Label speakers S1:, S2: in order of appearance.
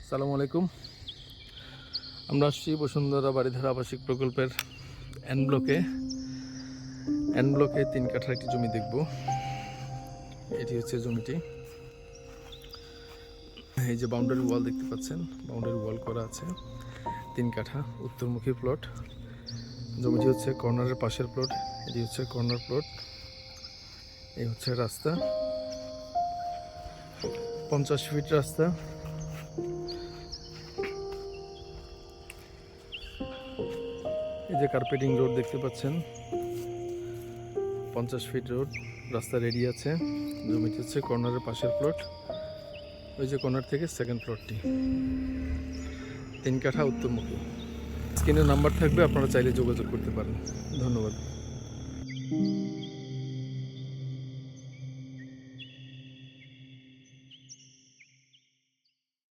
S1: আসসালামু আলাইকুম। আমরা আসছি বসুন্ধরা বাড়িধারা আবাসিক প্রকল্পের এন ব্লকে 3 কাঠার একটি জমি দেখব। এটি হচ্ছে জমিটি। এই যে বাউন্ডারি ওয়াল দেখতে পাচ্ছেন, বাউন্ডারি ওয়াল করা আছে। 3 কাঠা উত্তরমুখী প্লট। জমিটি হচ্ছে কর্নারের পাশের প্লট। এটি হচ্ছে কর্নার প্লট। এই হচ্ছে রাস্তা, 50 ফিট রাস্তা। এই যে কার্পেটিং রোড দেখতে পাচ্ছেন, 50 ফিট রোড, রাস্তা রেডি আছে। জমিটি হচ্ছে কর্নারের পাশের প্লট। ওই যে কর্নার থেকে সেকেন্ড প্লটটি, 3 কাঠা উত্তরমুখী। স্ক্রিনে নাম্বার থাকবে, আপনারা চাইলে যোগাযোগ করতে পারেন। ধন্যবাদ।